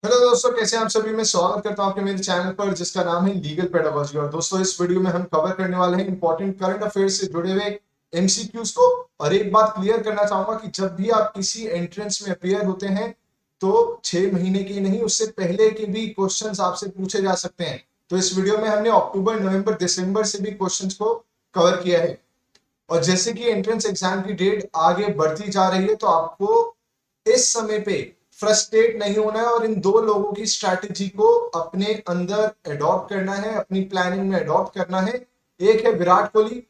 Hello दोस्तों, कैसे हैं आप सभी। मैं स्वागत करता हूं आपके मेरे चैनल पर जिसका नाम है लीगल पेडागोजी। और दोस्तों, इस वीडियो में हम कवर करने वाले हैं इंपॉर्टेंट करंट अफेयर्स से जुड़े हुए एमसीक्यूज को। और एक बात क्लियर करना चाहूंगा कि जब भी आप किसी एंट्रेंस में अपियर होते हैं तो 6 महीने के नहीं, उससे पहले के भी क्वेश्चंस आपसे पूछे जा सकते हैं। तो इस वीडियो में हमने अक्टूबर, नवंबर, दिसंबर से भी क्वेश्चंस को कवर किया है। और जैसे कि एंट्रेंस एग्जाम की डेट आगे बढ़ती जा रही है तो आपको इस समय पे फ्रस्ट्रेट नहीं होना है और इन दो लोगों की स्ट्रैटेजी को अपने अंदर अडॉप्ट करना है, अपनी प्लानिंग में अडॉप्ट करना है। एक है विराट कोहली,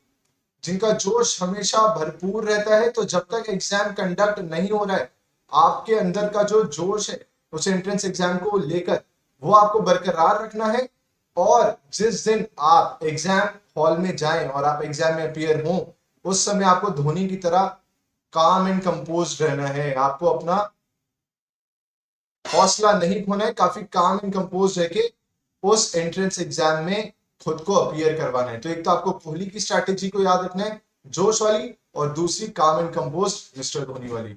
जिनका जोश हमेशा भरपूर रहता है। तो जब तक एग्जाम कंडक्ट नहीं हो रहा है, आपके अंदर का जो जोश है उस एंट्रेंस एग्जाम को लेकर, वो आपको बरकरार रखना है। और जिस दिन आप एग्जाम हॉल में जाएं और आप एग्जाम में अपियर हों, उस समय आपको धोनी की तरह काम एंड कंपोज रहना है। आपको अपना हौसला नहीं खोना है, काफी काम एंड कंपोज रह के उस एंट्रेंस एग्जाम में खुद को अपियर करवाना है। तो एक तो आपको कोहली की स्ट्रैटेजी को याद रखना है, जोश वाली, और दूसरी काम एंड कंपोज मिस्टर धोनी वाली।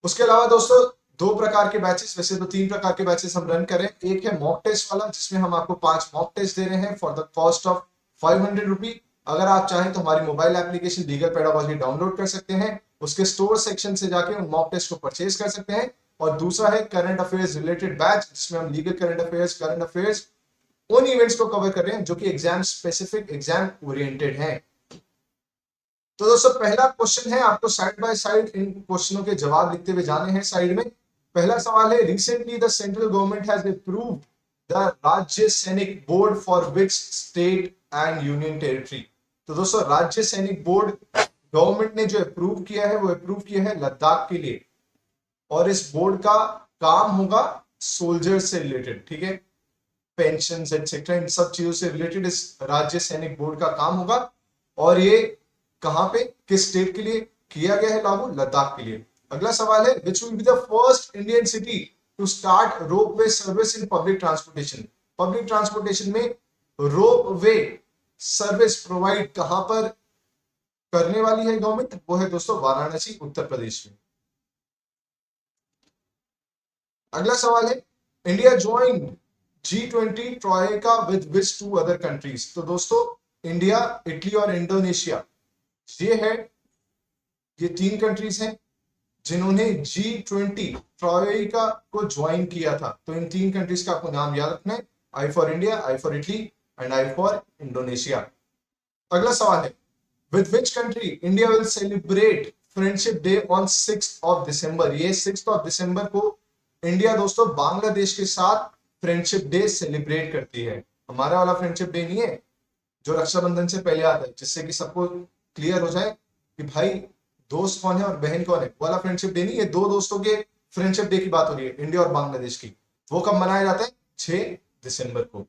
उसके अलावा दोस्तों, दो प्रकार के बैचेस, वैसे तो तीन प्रकार के बैचेस हम रन करें। एक है मॉक टेस्ट वाला, जिसमें हम आपको 5 मॉक टेस्ट दे रहे हैं फॉर द कॉस्ट ऑफ 500 रुपी। अगर आप चाहें तो हमारी mobile application legal pedagogy download कर सकते हैं, उसके स्टोर सेक्शन से जाके उन मॉक टेस्ट को परचेज कर सकते हैं। और दूसरा है करंट अफेयर्स रिलेटेड बैच, जिसमें हम लीगल करंट अफेयर्स उन इवेंट्स को कवर कर रहे हैं जो कि एग्जाम स्पेसिफिक, एग्जाम ओरिएंटेड हैं। तो दोस्तों, पहला क्वेश्चन है, आपको साइड बाय साइड इन क्वेश्चनों के जवाब लिखते हुए जाने हैं साइड में। पहला सवाल है, recently the central government has approved the राज्य सैनिक board for which state and union territory. तो दोस्तों, राज्य सैनिक बोर्ड गवर्नमेंट ने जो अप्रूव किया है वो अप्रूव किया है लद्दाख के लिए। और इस बोर्ड का काम होगा सोल्जर से रिलेटेड, ठीक है, पेंशन एक्सेट्रा, इन सब चीजों से रिलेटेड इस राज्य सैनिक बोर्ड का काम होगा। और ये कहां पे, किस स्टेट के लिए किया गया है लागू? लद्दाख के लिए। अगला सवाल है, which will be the first Indian city to start ropeway service in public transportation. Public transportation में रोपवे सर्विस प्रोवाइड कहां पर करने वाली है गवर्नमेंट? वो है दोस्तों वाराणसी, उत्तर प्रदेश में। अगला सवाल है, India joined G20 troika with which two other countries. तो दोस्तों, इंडिया, इटली और इंडोनेशिया, ये है, ये तीन कंट्रीज हैं जिन्होंने G20 ट्रोएका को ज्वाइन किया था। तो इन तीन कंट्रीज का आपको नाम याद रखना है, I for India, I for Italy and I for Indonesia. अगला सवाल है, with which country India will celebrate friendship day on 6 December. ये 6 दिसंबर को इंडिया दोस्तों बांग्लादेश के साथ फ्रेंडशिप डे सेलिब्रेट करती है। हमारा वाला फ्रेंडशिप डे नहीं है जो रक्षाबंधन से पहले आता है, जिससे कि सबको क्लियर हो जाए कि भाई दोस्त कौन है और बहन कौन है। वाला फ्रेंडशिप डे नहीं, ये दो दोस्तों के फ्रेंडशिप डे की बात हो रही है, इंडिया और बांग्लादेश की। वो कब मनाया जाता है? 6 दिसंबर को।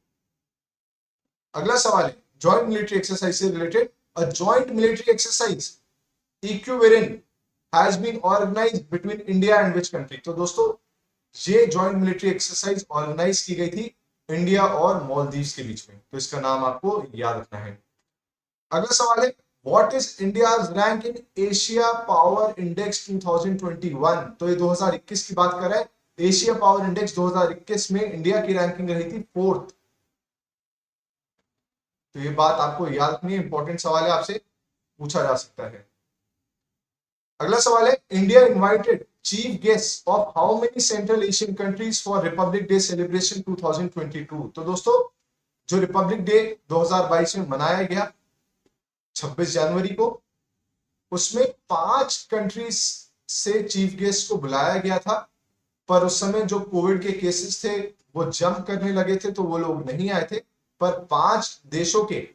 अगला सवाल है, जॉइंट मिलिट्री एक्सरसाइज से related, a joint military exercise equivalent has been organised between India and which country. तो दोस्तों, ये जॉइंट मिलिट्री एक्सरसाइज ऑर्गेनाइज की गई थी इंडिया और मालदीव्स के बीच में। तो इसका नाम आपको याद रखना है। अगला सवाल है, what is India's rank in Asia power index 2021। तो ये 2021 की बात कर रहा है। एशिया पावर इंडेक्स 2021 में इंडिया की रैंकिंग रही थी 4th। तो ये बात आपको याद रखनी है, इंपॉर्टेंट सवाल है, आपसे पूछा जा सकता है। अगला सवाल है, India invited chief guest of how many central Asian countries for Republic day celebration 2022। तो दोस्तों, जो रिपब्लिक डे 2022 में मनाया गया 26 जनवरी को, उसमें 5 कंट्रीज से चीफ गेस्ट को बुलाया गया था। पर उस समय जो कोविड के केसेस थे वो जंप करने लगे थे, तो वो लोग नहीं आए थे। पर 5 देशों के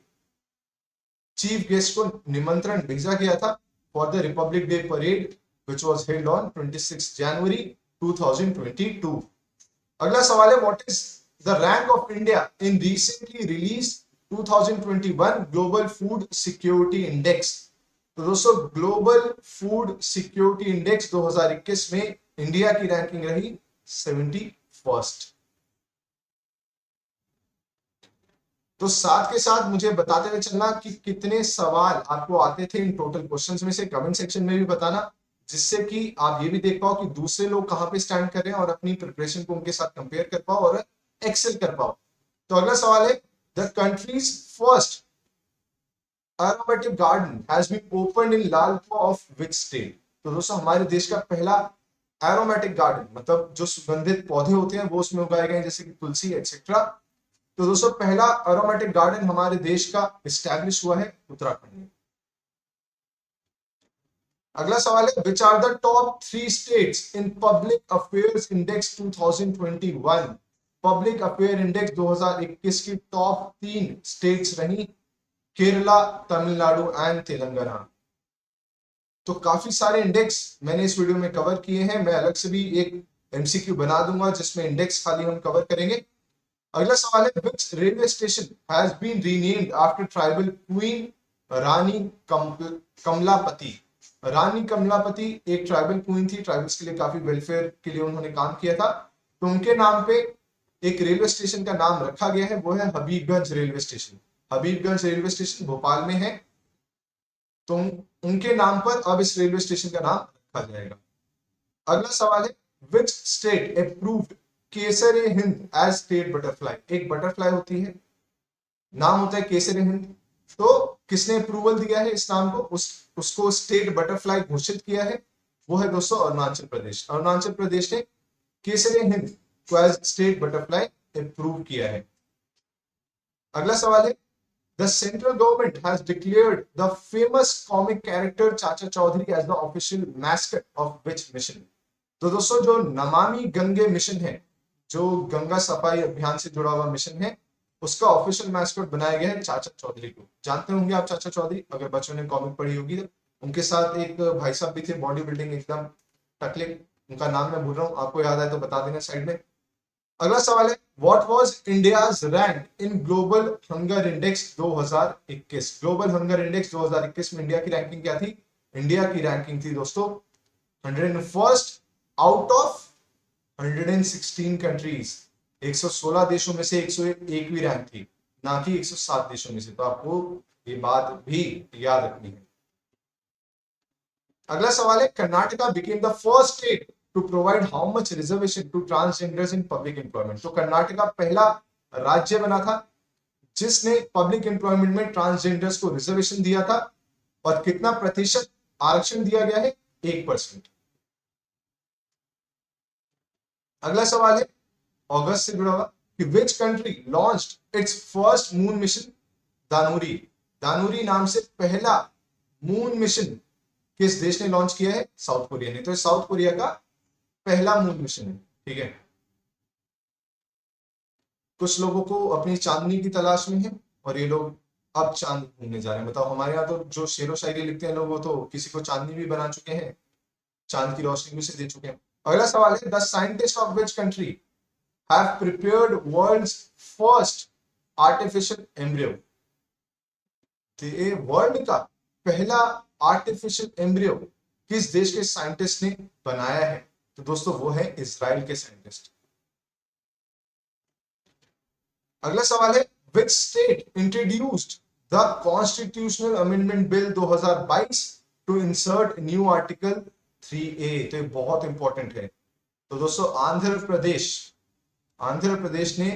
चीफ गेस्ट को निमंत्रण भेजा गया था for the Republic day parade which was held on 26 January 2022. अगला सवाल है, what is the rank of India in recently release 2021 global food security index. तो दोस्तों, ग्लोबल फूड सिक्योरिटी इंडेक्स 2021 में इंडिया की रैंकिंग रही 71st। तो साथ के साथ मुझे बताते हुए चलना कि कितने सवाल आपको आते थे इन टोटल क्वेश्चंस में से, कमेंट सेक्शन में भी बताना। जिससे कि आप ये भी देख पाओ कि दूसरे लोग कहाँ पे स्टैंड कर रहे हैं और अपनी प्रिपरेशन को उनके साथ कंपेयर कर पाओ और एक्सेल कर पाओ। तो अगला सवाल है, the country's first aromatic garden has been opened in Lalpur of which state? तो दोस्तों हमारे देश का पहला एरोमेटिक गार्डन, मतलब जो सुगंधित पौधे होते हैं वो उसमें उगाए गए जैसे कि तुलसी एक्सेट्रा। तो दोस्तों पहला एरोमेटिक गार्डन हमारे देश का एस्टैब्लिश हुआ है उत्तराखंड में। अगला सवाल है, which are the top 3 states in public affairs index 2021? Public affair index 2021 की टॉप 3 स्टेट्स रही केरला, तमिलनाडु एंड तेलंगाना। तो काफी सारे इंडेक्स मैंने इस वीडियो में कवर किए हैं, मैं अलग से भी एक एमसीक्यू बना दूंगा जिसमें इंडेक्स खाली हम कवर करेंगे। अगला सवाल है, which railway station has been renamed after tribal queen Rani Kamlapati? Rani Kamlapati एक ट्राइबल क्वीन थी, ट्राइबल्स के लिए काफी वेलफेयर के लिए उन्होंने काम किया था, तो उनके नाम पे एक रेलवे स्टेशन का नाम रखा गया है, वो है Habibganj railway station. Habibganj railway station Bhopal में है, तो उनके नाम पर अब इस रेलवे स्टेशन का नाम रखा जाएगा। अगला सवाल है, which state approved Kaiser e Hind as state butterfly? एक बटरफ्लाई होती है, नाम होता है केसर ए हिंद, तो किसने अप्रूवल दिया है इस नाम को, उसको स्टेट बटरफ्लाई घोषित किया है? वो है दोस्तों अरुणाचल प्रदेश। अरुणाचल प्रदेश ने केसर ए हिंद को एज स्टेट बटरफ्लाई अप्रूव किया है। अगला सवाल है, the central government has declared the famous comic character चाचा Chaudhary as the official mascot of which mission? तो दोस्तों जो नमामि गंगे मिशन है, जो गंगा सफाई अभियान से जुड़ा हुआ मिशन है, उसका ऑफिशियल मैस्कॉट बनाया गया है चाचा चौधरी को। जानते होंगे आप चाचा चौधरी, अगर बच्चों ने कॉमिक पढ़ी होगी तो। उनके साथ एक भाई साहब भी थे, बॉडी बिल्डिंग एकदम टकले, उनका नाम मैं भूल रहा हूँ, आपको याद आए तो बता देना साइड में। अगला सवाल है, what was India's rank in global hunger index 2021? Global hunger index 2021 में इंडिया की रैंकिंग क्या थी? इंडिया की रैंकिंग थी दोस्तों 101st आउट ऑफ 116 कंट्रीज। 116 देशों में से 101वीं रैंक थी, ना कि 107 देशों में से। तो आपको ये बात भी याद रखनी है। अगला सवाल है, Karnataka became the first state to provide how much reservation to transgenders in public employment? तो कर्नाटका पहला राज्य बना था जिसने पब्लिक एम्प्लॉयमेंट में ट्रांसजेंडर्स को रिजर्वेशन दिया था, और कितना प्रतिशत आरक्षण दिया गया है? 1%। अगला सवाल है अगस्त से जुड़ा हुआ, कि which country launched its first moon mission Danuri? Danuri नाम से पहला मून मिशन किस देश ने लॉन्च किया है? साउथ कोरिया ने। तो साउथ कोरिया का पहला मून मिशन है, ठीक है। कुछ लोगों को अपनी चांदनी की तलाश में है और ये लोग अब चांद घूमने जा रहे हैं। बताओ, हमारे यहाँ तो जो शेरो शायरी लिखते हैं लोग, वो तो किसी को चांदनी भी बना चुके हैं, चांद की रोशनी भी से दे चुके हैं। अगला सवाल है, the scientist of which country have prepared world's first artificial embryo? World का पहला आर्टिफिशियल एम्ब्रियो किस देश के साइंटिस्ट ने बनाया है? तो दोस्तों वो है इजराइल के साइंटिस्ट। अगला सवाल है, which state introduced the constitutional amendment bill 2022 to insert new article 3A? तो ये बहुत इंपॉर्टेंट है। तो दोस्तों आंध्र प्रदेश ने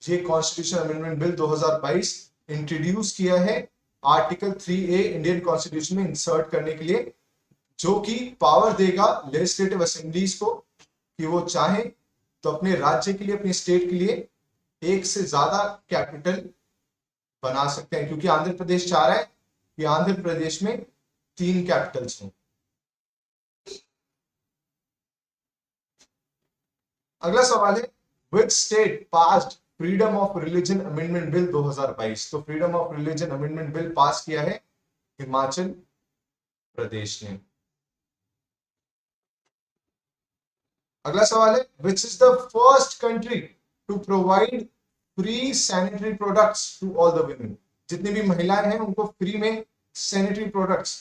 ये कॉन्स्टिट्यूशन अमेंडमेंट बिल 2022 इंट्रोड्यूस किया है आर्टिकल 3A इंडियन कॉन्स्टिट्यूशन में इंसर्ट करने के लिए, जो कि पावर देगा लेजिस्लेटिव असेंबलीज को कि वो चाहे तो अपने राज्य के लिए, अपने स्टेट के लिए एक से ज्यादा कैपिटल बना सकते हैं, क्योंकि आंध्र प्रदेश चाह रहा है कि आंध्र प्रदेश में 3 कैपिटल्स हों। अगला सवाल है, which state passed freedom of religion amendment bill 2022? तो freedom of religion amendment bill pass किया है हिमाचल प्रदेश ने। अगला सवाल है, which is the first country to provide free sanitary products to all the women? जितनी भी महिलाएं हैं उनको फ्री में सैनिटरी प्रोडक्ट्स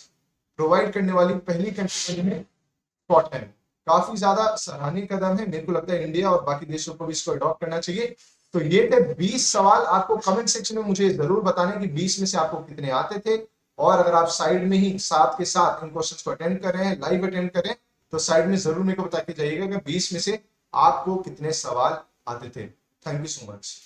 प्रोवाइड करने वाली पहली कंट्री है स्कॉटलैंड। काफी ज्यादा सराहनीय कदम है, मेरे को लगता है इंडिया और बाकी देशों को भी इसको अडॉप्ट करना चाहिए। तो ये थे 20 सवाल। आपको कमेंट सेक्शन में मुझे जरूर बताना कि 20 में से आपको कितने आते थे और अगर आप साइड में ही साथ के साथ इन क्वेश्चंस को अटेंड कर रहे हैं, लाइव अटेंड करें, तो साइड में जरूर मेरे को बता के जाइएगा कि 20 में से आपको कितने सवाल आते थे। Thank you so much.